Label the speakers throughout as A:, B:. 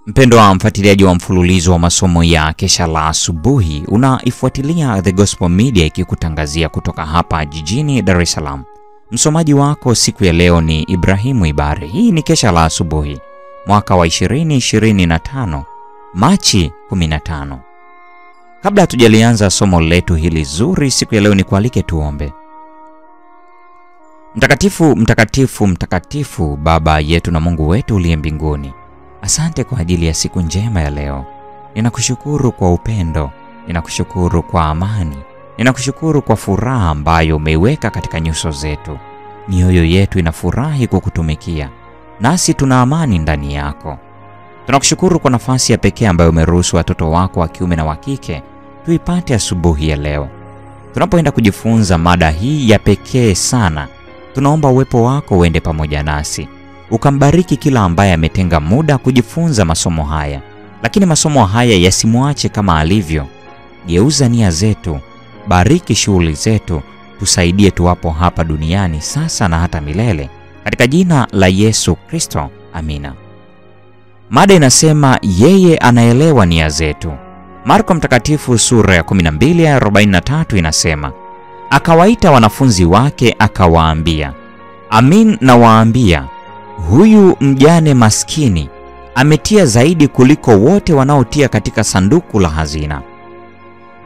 A: Mpendwa mfuatiliaji wa mfululizo wa masomo ya Kesha la Asubuhi, unaifuatilia The Gospel Media ikikutangazia kutoka hapa jijini Dar es Salaam. Msomaji wako siku ya leo ni Ibrahimu Ibare. Hii ni Kesha la Asubuhi, mwaka wa 2025, Machi 15. Kabla hatujalianza somo letu hili zuri siku ya leo, ni kualike tuombe. Mtakatifu, mtakatifu, mtakatifu, Baba yetu na Mungu wetu uliye mbinguni, asante kwa ajili ya siku njema ya leo. Ninakushukuru kwa upendo, ninakushukuru kwa amani, ninakushukuru kwa furaha ambayo umeiweka katika nyuso zetu. Mioyo yetu inafurahi kukutumikia, nasi tuna amani ndani yako. Tunakushukuru kwa nafasi ya pekee ambayo umeruhusu watoto wako wa kiume na wa kike tuipate asubuhi ya leo. Tunapoenda kujifunza mada hii ya pekee sana, tunaomba uwepo wako uende pamoja nasi. Ukambariki kila ambaye ametenga muda kujifunza masomo haya, lakini masomo haya yasimwache kama alivyo. Geuza nia zetu, bariki shughuli zetu, tusaidie tuwapo hapa duniani sasa na hata milele, katika jina la Yesu Kristo, amina. Mada inasema yeye anaelewa nia zetu. Marko Mtakatifu sura ya 12 ya 43 inasema, akawaita wanafunzi wake akawaambia, amin nawaambia, huyu mjane maskini ametia zaidi kuliko wote wanaotia katika sanduku la hazina.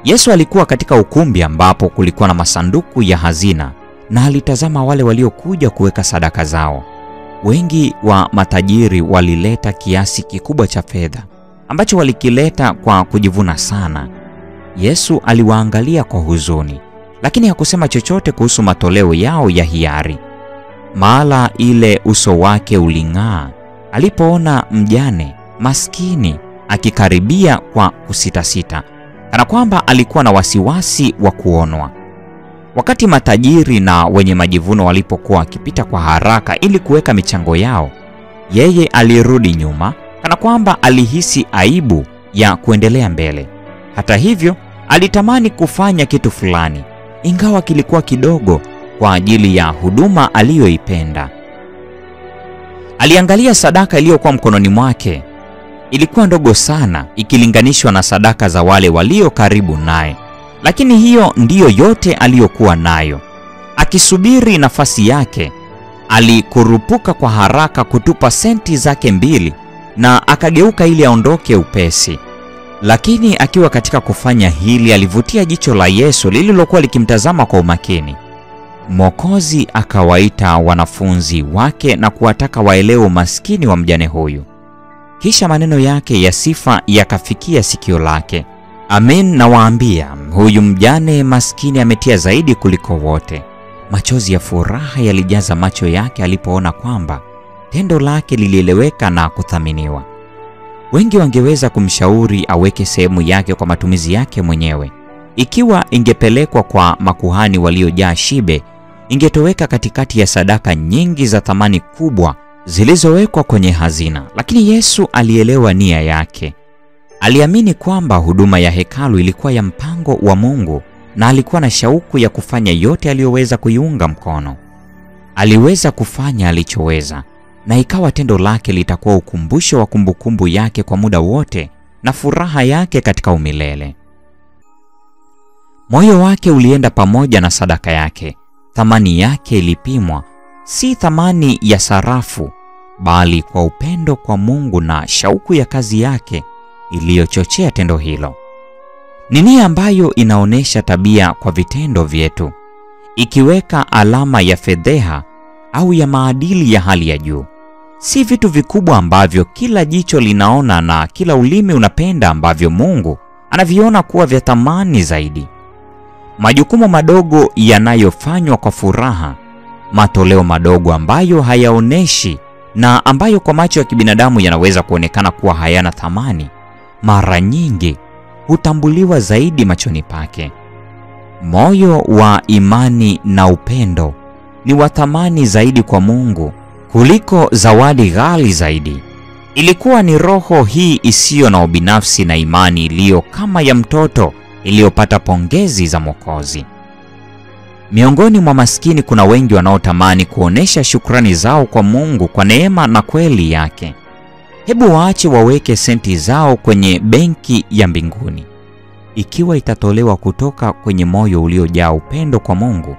A: Yesu alikuwa katika ukumbi ambapo kulikuwa na masanduku ya hazina, na alitazama wale waliokuja kuweka sadaka zao. Wengi wa matajiri walileta kiasi kikubwa cha fedha ambacho walikileta kwa kujivuna sana. Yesu aliwaangalia kwa huzuni, lakini hakusema chochote kuhusu matoleo yao ya hiari. Maala ile uso wake uling'aa alipoona mjane maskini akikaribia kwa kusitasita, kana kwamba alikuwa na wasiwasi wa kuonwa. Wakati matajiri na wenye majivuno walipokuwa wakipita kwa haraka ili kuweka michango yao, yeye alirudi nyuma, kana kwamba alihisi aibu ya kuendelea mbele. Hata hivyo, alitamani kufanya kitu fulani, ingawa kilikuwa kidogo, kwa ajili ya huduma aliyoipenda. Aliangalia sadaka iliyokuwa mkononi mwake. Ilikuwa ndogo sana ikilinganishwa na sadaka za wale walio karibu naye, lakini hiyo ndiyo yote aliyokuwa nayo. Akisubiri nafasi yake, alikurupuka kwa haraka kutupa senti zake 2 na akageuka ili aondoke upesi. Lakini akiwa katika kufanya hili, alivutia jicho la Yesu lililokuwa likimtazama kwa umakini. Mwokozi akawaita wanafunzi wake na kuwataka waelewe umaskini wa mjane huyu. Kisha maneno yake ya sifa yakafikia sikio lake. Amen nawaambia, huyu mjane maskini ametia zaidi kuliko wote. Machozi ya furaha yalijaza macho yake alipoona kwamba tendo lake lilieleweka na kuthaminiwa. Wengi wangeweza kumshauri aweke sehemu yake kwa matumizi yake mwenyewe. Ikiwa ingepelekwa kwa makuhani waliojaa shibe, ingetoweka katikati ya sadaka nyingi za thamani kubwa zilizowekwa kwenye hazina. Lakini Yesu alielewa nia yake. Aliamini kwamba huduma ya hekalu ilikuwa ya mpango wa Mungu, na alikuwa na shauku ya kufanya yote aliyoweza kuiunga mkono. Aliweza kufanya alichoweza, na ikawa tendo lake litakuwa ukumbusho wa kumbukumbu yake kwa muda wote na furaha yake katika umilele. Moyo wake ulienda pamoja na sadaka yake. Thamani yake ilipimwa si thamani ya sarafu, bali kwa upendo kwa Mungu na shauku ya kazi yake iliyochochea tendo hilo. Ni nia ambayo inaonesha tabia kwa vitendo vyetu, ikiweka alama ya fedheha au ya maadili ya hali ya juu. Si vitu vikubwa ambavyo kila jicho linaona na kila ulimi unapenda ambavyo Mungu anaviona kuwa vya thamani zaidi. Majukumu madogo yanayofanywa kwa furaha, matoleo madogo ambayo hayaoneshi na ambayo kwa macho ya kibinadamu yanaweza kuonekana kuwa hayana thamani, mara nyingi hutambuliwa zaidi machoni pake. Moyo wa imani na upendo ni wa thamani zaidi kwa Mungu kuliko zawadi ghali zaidi. Ilikuwa ni roho hii isiyo na ubinafsi na imani iliyo kama ya mtoto iliyopata pongezi za Mwokozi. Miongoni mwa maskini kuna wengi wanaotamani kuonesha shukrani zao kwa Mungu kwa neema na kweli yake. Hebu waache waweke senti zao kwenye benki ya mbinguni. Ikiwa itatolewa kutoka kwenye moyo uliojaa upendo kwa Mungu,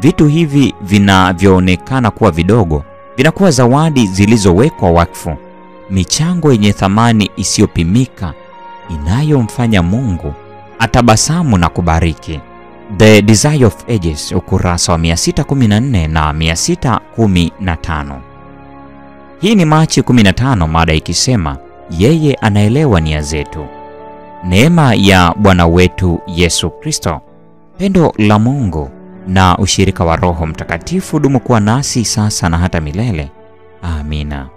A: vitu hivi vinavyoonekana kuwa vidogo vinakuwa zawadi zilizowekwa wakfu, michango yenye thamani isiyopimika inayomfanya Mungu atabasamu na kubariki. The Desire of Ages, ukurasa wa 614 na 615. Hii ni Machi 15, mada ikisema yeye anaelewa nia zetu. Neema ya Bwana wetu Yesu Kristo, pendo la Mungu na ushirika wa Roho Mtakatifu dumu kuwa nasi sasa na hata milele. Amina.